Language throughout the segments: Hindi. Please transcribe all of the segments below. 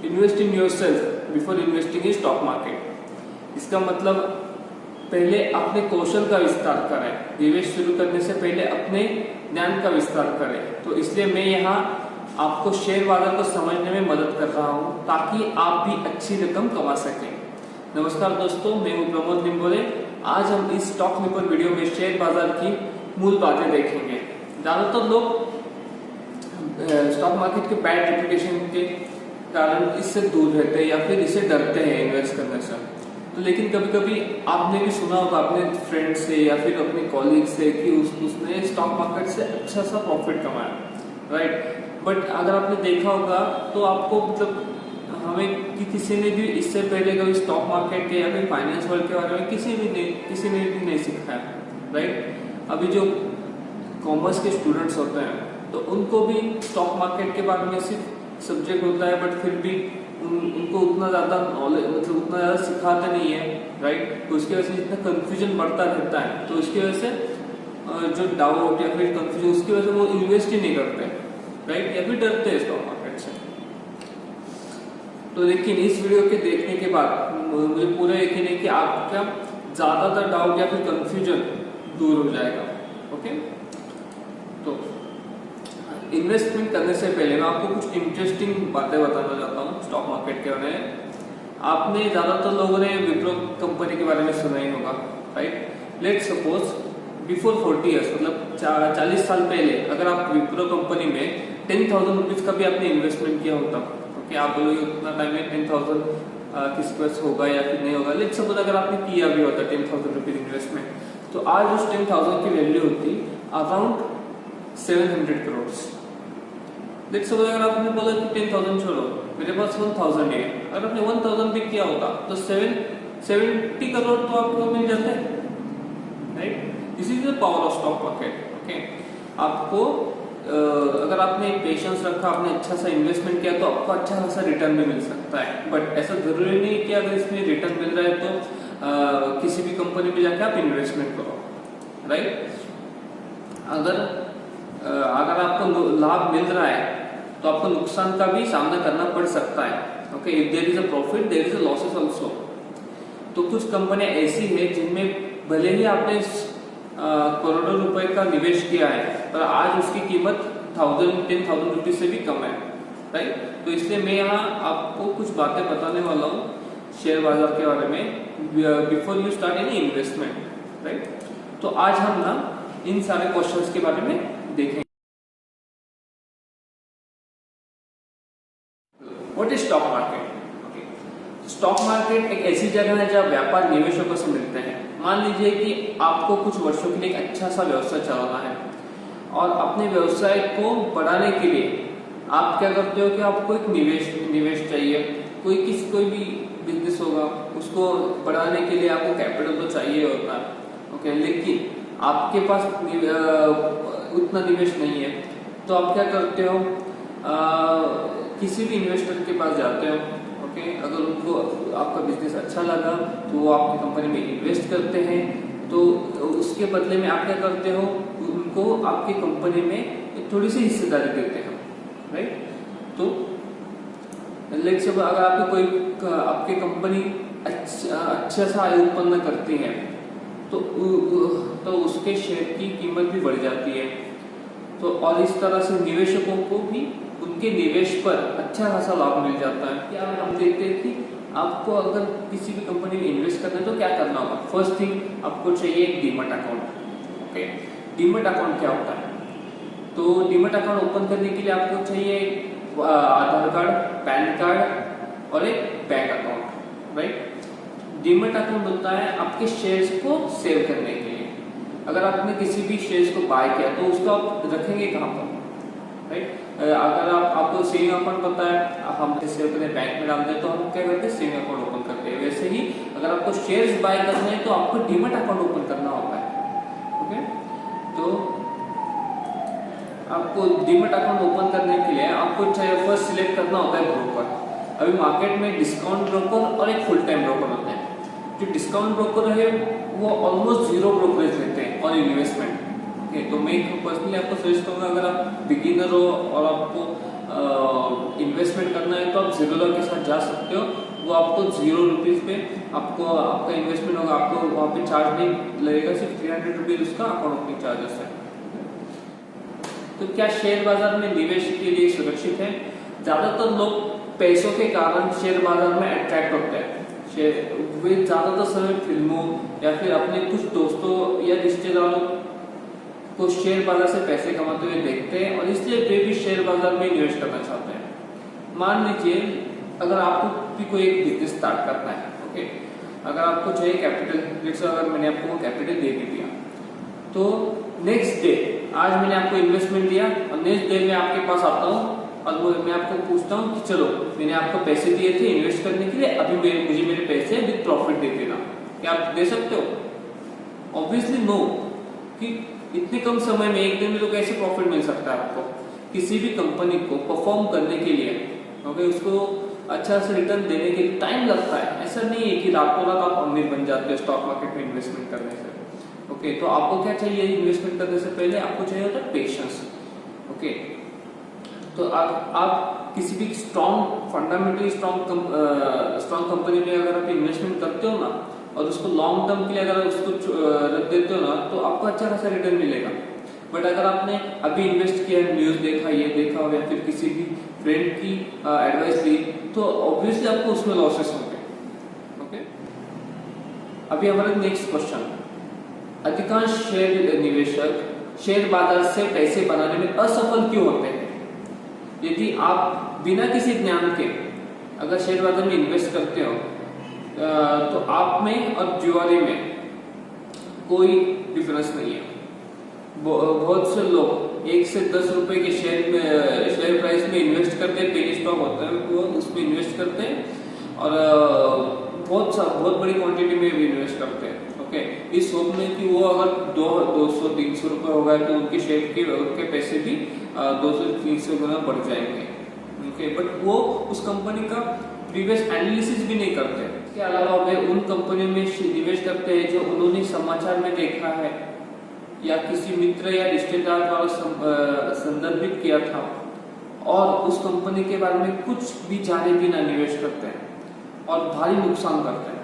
Invest in yourself before investing in stock market. इसका मतलब पहले अपने कौशल का विस्तार करें, निवेश शुरू करने से पहले अपने ज्ञान का विस्तार करें। तो इसलिए मैं यहाँ आपको शेयर बाजार को समझने में मदद कर रहा हूँ ताकि आप भी अच्छी रकम कमा सकें। नमस्कार दोस्तों, मैं हूँ प्रमोद निम्बोले। आज हम इस स्टॉक पेपर वीडियो में शेयर बाजार की मूल बातें देखेंगे। ज्यादातर लोग स्टॉक मार्केट के बैड रेपुटेशन के कारण इससे दूर रहते हैं या फिर इससे डरते हैं इन्वेस्ट करने से। तो लेकिन कभी कभी आपने भी सुना होगा अपने फ्रेंड से या फिर अपने कॉलीग से कि उसने स्टॉक मार्केट से अच्छा सा प्रॉफिट कमाया, राइट। बट अगर आपने देखा होगा तो आपको मतलब हमें कि किसी ने भी इससे पहले कभी स्टॉक मार्केट के या फिर फाइनेंस वर्ल्ड के बारे में किसी ने भी नहीं सिखाया, राइट। अभी जो कॉमर्स के स्टूडेंट्स होते हैं तो उनको भी स्टॉक मार्केट के बारे में सिर्फ सब्जेक्ट होता है, बट फिर भी उनको उतना ज़्यादा नॉलेज मतलब उतना ज़्यादा सिखाते नहीं है, राइट। तो उसकी वजह से इतना कंफ्यूजन बढ़ता रहता है। तो उसकी वजह से जो डाउट या फिर कंफ्यूजन, उसकी वजह से वो इन्वेस्ट ही नहीं करते, राइट, या फिर डरते हैं स्टॉक मार्केट से। तो लेकिन इस वीडियो के देखने के बाद मुझे पूरा यकीन है कि आपका ज़्यादातर डाउट या फिर कंफ्यूजन दूर हो जाएगा। ओके, तो इन्वेस्टमेंट करने से पहले मैं आपको कुछ इंटरेस्टिंग बातें बताना चाहता हूँ स्टॉक मार्केट के बारे में। आपने ज़्यादातर लोगों ने विप्रो कंपनी के बारे में सुना ही होगा, right. Let's suppose before 40 years, मतलब 40 साल पहले अगर आप विप्रो कंपनी में 10,000 रुपीज़ का भी आपने इन्वेस्टमेंट किया होता, ओके, आप बोलोगे उतना टाइम में 10,000 किसी पास होगा या फिर नहीं होगा। लेट्स सपोज अगर आपने किया भी होता 10,000 रुपीज़ इन्वेस्टमेंट, तो आज उस 10,000 की वैल्यू होती अराउंड 700 करोड़। लेट्स सपोज अगर आपने बोला कि 10,000 छोड़ो, मेरे पास 1,000 है, अगर आपने 1,000 भी किया होता तो 70 करोड़ तो आपको मिल जाते हैं, right. This is the power of stock market. Okay, आपको अगर आपने पेशेंस रखा, आपने अच्छा सा इन्वेस्टमेंट किया तो आपको अच्छा खासा रिटर्न भी मिल सकता है। बट ऐसा जरूरी नहीं कि अगर इसमें रिटर्न मिल रहा है तो किसी भी कंपनी में जाके आप इन्वेस्टमेंट करो, राइट। अगर आपको लाभ मिल रहा है तो आपको नुकसान का भी सामना करना पड़ सकता है। Okay, if there is a profit there is a losses also. तो कुछ कंपनियां ऐसी है जिनमें भले ही आपने करोड़ों रुपए का निवेश किया है पर आज उसकी कीमत 10,000 रुपीज से भी कम है, राइट। तो इसलिए मैं यहाँ आपको कुछ बातें बताने वाला हूँ शेयर बाजार के बारे में before you start any investment, right. तो आज हम ना इन सारे क्वेश्चंस के बारे में देखेंगे। What is stock market? Stock market एक ऐसी जगह है जहाँ व्यापार निवेशकों से मिलते हैं। मान लीजिए कि आपको कुछ वर्षों के लिए एक अच्छा सा व्यवसाय चलाना है और अपने व्यवसाय को बढ़ाने के लिए आप क्या करते हो कि आपको एक निवेश चाहिए। कोई भी बिजनेस होगा, उसको बढ़ाने के लिए आपको कैपिटल तो चाहिए होता है, ओके। लेकिन आपके पास उतना निवेश नहीं है तो आप क्या करते हो, किसी भी इन्वेस्टर के पास जाते हो, ओके। अगर उनको आपका बिजनेस अच्छा लगा तो वो आपकी कंपनी में इन्वेस्ट करते हैं। तो उसके बदले में आप क्या करते हो, उनको आपकी कंपनी में थोड़ी सी हिस्सेदारी देते हैं, राइट। तो लेट्स से अगर आपकी कंपनी अच्छा सा आय उत्पन्न करती है तो उसके शेयर की कीमत भी बढ़ जाती है। तो और इस तरह से निवेशकों को भी उनके निवेश पर अच्छा खासा लाभ मिल जाता है। क्या हम देखते हैं कि आपको अगर किसी भी कंपनी में इन्वेस्ट करना है तो क्या करना होगा। फर्स्ट थिंग आपको चाहिए एक demat account, okay. Demat account क्या होता है? तो डीमैट अकाउंट ओपन करने के लिए आपको चाहिए आधार कार्ड, पैन कार्ड और एक bank account, right. Demat account होता है आपके शेयर्स को सेव करने के लिए। अगर आपने किसी भी शेयर्स को बाय किया तो उसको आप रखेंगे कहाँ पर, राइट। अगर आपको सेविंग अकाउंट पता है, हम जैसे अपने बैंक में डालते हैं तो हम क्या करते हैं, सेविंग अकाउंट ओपन करते हैं। वैसे ही अगर आपको शेयर्स बाय करने हैं तो आपको डीमैट अकाउंट ओपन करना होता है, ओके। तो आपको डीमैट अकाउंट ओपन करने के लिए आपको फर्स्ट सिलेक्ट करना होता है ब्रोकर। अभी मार्केट में डिस्काउंट ब्रोकर और एक फुल टाइम ब्रोकर होते हैं। जो डिस्काउंट ब्रोकर है वो ऑलमोस्ट जीरो ब्रोकरेज लेते हैं ऑन इन्वेस्टमेंट, ओके। तो मैं पर्सनली आपको सजेस्ट करूंगा, अगर आप बिगिनर हो और आपको इन्वेस्टमेंट करना है तो आप जीरो के साथ जा सकते हो, वो आपको 0 रुपीज़ पे आपको आपका इन्वेस्टमेंट होगा, आपको वहाँ पे चार्ज नहीं लगेगा, सिर्फ 300 रुपीज़ उसका अकाउंट ओपनिंग चार्जेस है। तो क्या शेयर बाजार में निवेश के लिए सुरक्षित है? ज़्यादातर लोग पैसों के कारण शेयर बाजार में अट्रैक्ट होते हैं। वे ज़्यादातर समय फिल्मों या फिर अपने कुछ दोस्तों या रिश्तेदारों को शेयर बाजार से पैसे कमाते हुए देखते हैं और इसलिए वे भी शेयर बाजार में निवेश करना चाहते हैं। मान लीजिए अगर आपको भी कोई एक बिजनेस स्टार्ट करना है, ओके, अगर आपको चाहिए कैपिटल, जैसे अगर मैंने आपको वो कैपिटल दे भी दिया, तो नेक्स्ट डे, आज मैंने आपको इन्वेस्टमेंट दिया और नेक्स्ट डे मैं आपके पास आता हूँ और वो मैं आपको पूछता हूँ कि चलो मैंने आपको पैसे दिए थे इन्वेस्ट करने के लिए, अभी मुझे मेरे पैसे विद प्रॉफिट दे देना, क्या आप दे सकते हो? Obviously no. कि इतने कम समय में एक दिन में तो कैसे प्रॉफिट मिल सकता है आपको? किसी भी कंपनी को परफॉर्म करने के लिए, ओके, उसको अच्छा से रिटर्न देने के लिए टाइम लगता है। ऐसा नहीं है कि रातों रात आप अमीर बन जाते हो स्टॉक मार्केट में इन्वेस्टमेंट करने से। ओके, तो आपको क्या चाहिए इन्वेस्टमेंट करने से पहले? आपको चाहिए होता है पेशेंस। ओके, तो आप किसी भी स्ट्रॉन्ग फंडामेंटली स्ट्रॉन्ग कंपनी में अगर आप इन्वेस्टमेंट करते हो ना और उसको लॉन्ग टर्म के लिए अगर उसको रख देते हो ना, तो आपको अच्छा खासा रिटर्न मिलेगा। बट अगर आपने अभी इन्वेस्ट किया, न्यूज़ देखा, ये देखा या फिर किसी भी फ्रेंड की एडवाइस ली, तो ऑब्वियसली आपको उसमें लॉसेस होंगे। ओके, अभी हमारा नेक्स्ट क्वेश्चन, अधिकांश शेयर निवेशक शेयर बाजार से पैसे बनाने में असफल क्यों होते हैं? यदि आप बिना किसी ज्ञान के अगर शेयर बाजार में इन्वेस्ट करते हो तो आप में और जुआरी में कोई डिफरेंस नहीं है। बहुत से लोग 1 से 10 रुपए के शेयर प्राइस में इन्वेस्ट करते हैं, पेनी स्टॉक होता है वो, उसमें इन्वेस्ट करते हैं और बहुत बड़ी क्वांटिटी में भी इन्वेस्ट करते हैं। ओके, इस होप में कि वो अगर 200-300 रुपए होगा तो उनके शेयर के पैसे भी 200-300 गुना बढ़ जाएंगे। ओके, बट वो उस कंपनी का प्रीवियस एनालिसिस भी नहीं करते। इसके अलावा वे उन कंपनियों में निवेश करते हैं जो उन्होंने समाचार में देखा है या किसी मित्र या रिश्तेदार द्वारा संदर्भित किया था और उस कंपनी के बारे में कुछ भी जाने बिना निवेश करते हैं और भारी नुकसान करते हैं।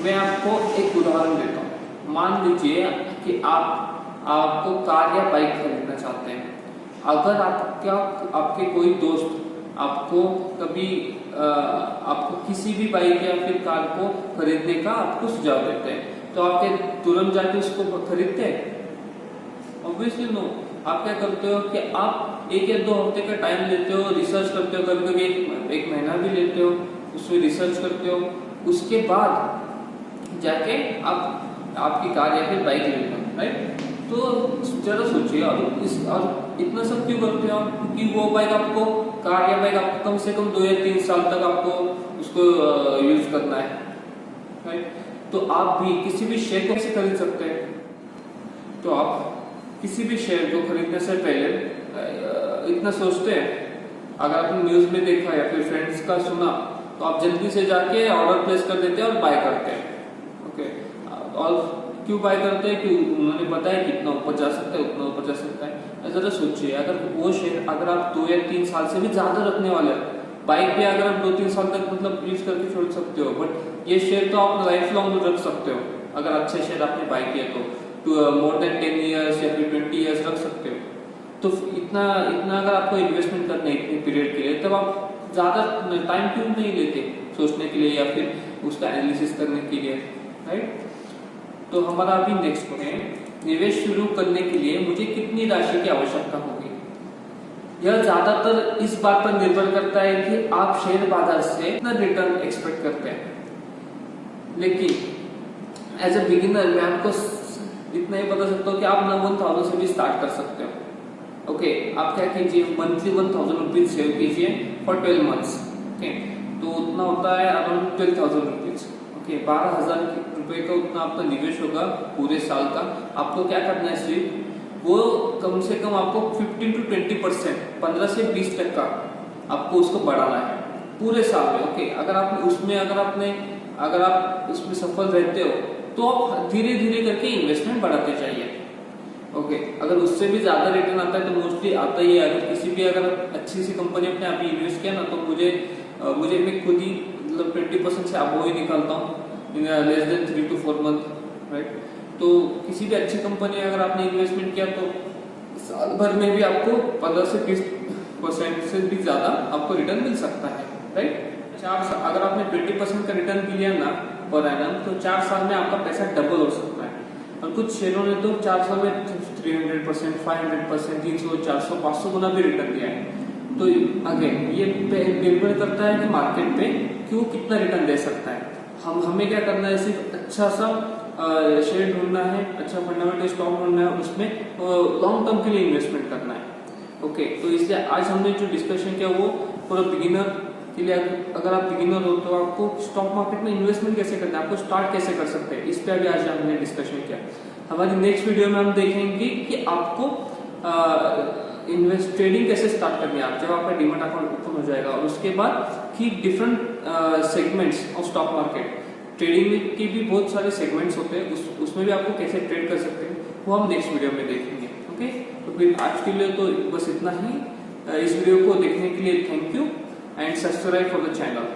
मैं आपको एक उदाहरण देता हूँ। मान लीजिए कि आपको कार या बाइक खरीदना चाहते हैं। अगर आपके कोई दोस्त आपको कभी आपको किसी भी बाइक या फिर कार को खरीदने का आपको सुझाव देते हैं, तो आप तुरंत जाके उसको खरीदते हैं? Obviously no. आप क्या करते हो कि आप 1 या 2 हफ्ते का टाइम लेते हो, रिसर्च करते हो, कभी कभी एक महीना भी लेते हो, उसमें रिसर्च करते हो, उसके बाद जाके आप आपकी कार या फिर बाइक लेते हो, राइट? तो जरा सोचिए और इतना सब क्यों करते हो? क्योंकि वो बाइक आपको, कार या बाइक आपको कम से कम 2 या 3 साल तक आपको उसको यूज करना है, राइट? तो आप भी किसी भी शेयर को कैसे खरीद सकते हैं? तो आप किसी भी शेयर को खरीदने से पहले इतना सोचते हैं? अगर आपने न्यूज़ में देखा या फिर फ्रेंड्स का सुना तो आप जल्दी से जाके ऑर्डर प्लेस कर देते हैं और बाय करते हैं। ओके, और क्यों बाय करते हैं? कि उन्होंने बताया कि इतना ऊपर जा सकता है, उतना ऊपर जा सकता है। जरा सोचिए, अगर वो शेयर अगर आप 2 या 3 साल से भी ज्यादा रखने वाले हैं, बाइक भी अगर आप 2-3 साल तक मतलब यूज करके छोड़ सकते हो, बट ये शेयर तो आप लाइफ लॉन्ग रख सकते हो। अगर अच्छे शेयर आपने बाय किया तो मोर देन 10 ईयर्स या फिर 20 ईयर्स रख सकते हो। तो इतना अगर आपको इन्वेस्टमेंट करना है इतने पीरियड के लिए, तब आप ज्यादा टाइम क्यों नहीं लेते सोचने के लिए या फिर उसका एनालिसिस करने के लिए, राइट? तो हमारा अभी नेक्स्ट है, निवेश शुरू करने के लिए मुझे कितनी राशि की आवश्यकता होगी? यह ज्यादातर इस बात पर निर्भर करता है कि आप शेयर बाजार से कितना रिटर्न एक्सपेक्ट करते हैं। लेकिन एज ए बिगिनर मैं आपको इतना ही बता सकता हूँ कि आप 1,000 से भी स्टार्ट कर सकते हो। ओके, आप क्या कीजिए, मंथली 1,000 रुपीज सेव कीजिए फॉर 12 मंथ्स। ओके, तो उतना होता है अराउंड 12,000 रुपीज। ओके, 12,000 रुपए का उतना आपका निवेश होगा पूरे साल का। आपको क्या करना है, सिर्फ वो कम से कम आपको 15 to 20%, 15 से 20% आपको उसको बढ़ाना है पूरे साल में। ओके, अगर आप उसमें सफल रहते हो तो आप धीरे धीरे करके इन्वेस्टमेंट बढ़ाते जाइए। ओके, अगर उससे भी ज्यादा रिटर्न आता है तो मोस्टली आता ही है। अगर किसी भी अगर अच्छी सी कंपनी अपने आप इन्वेस्ट किया ना, तो मुझे मैं खुद ही मतलब 20% से अबव ही निकालता हूँ in less than 3 to 4 month, right. तो किसी भी अच्छी कंपनी अगर आपने इन्वेस्टमेंट किया तो साल भर में भी आपको 15 से 20% से भी ज्यादा आपको रिटर्न मिल सकता है, राइट। अगर आपने 20% का रिटर्न भी लिया ना पर एनम, तो 4 साल में आपका पैसा डबल हो सकता है। और कुछ शेयरों ने तो 4 साल में 300%, 500%, 300, 400, 500 गुना भी रिटर्न दिया है। तो अगेन ये निर्भर करता है कि मार्केट पे क्यों कितना रिटर्न दे सकता है। हमें क्या करना है, सिर्फ अच्छा सा शेयर ढूंढना है, अच्छा फंडामेंटल स्टॉक ढूंढना है, उसमें लॉन्ग टर्म के लिए इन्वेस्टमेंट करना है। ओके, तो इसलिए आज हमने जो डिस्कशन किया वो फॉर बिगिनर के लिए। अगर आप बिगिनर हो तो आपको स्टॉक मार्केट में इन्वेस्टमेंट कैसे करना है, आपको स्टार्ट कैसे कर सकते हैं, इस पे भी आज हमने डिस्कशन किया। हमारी नेक्स्ट वीडियो में हम देखेंगे कि आपको ट्रेडिंग कैसे स्टार्ट करनी है आप जब आपका डीमैट अकाउंट ओपन हो जाएगा, और उसके बाद कि different segments of stock market, trading में की भी बहुत सारे सेगमेंट्स होते हैं, उसमें भी आपको कैसे ट्रेड कर सकते हैं वो हम नेक्स्ट वीडियो में देखेंगे। ओके, तो फिर आज के लिए तो बस इतना ही। इस वीडियो को देखने के लिए thank you and subscribe for the channel.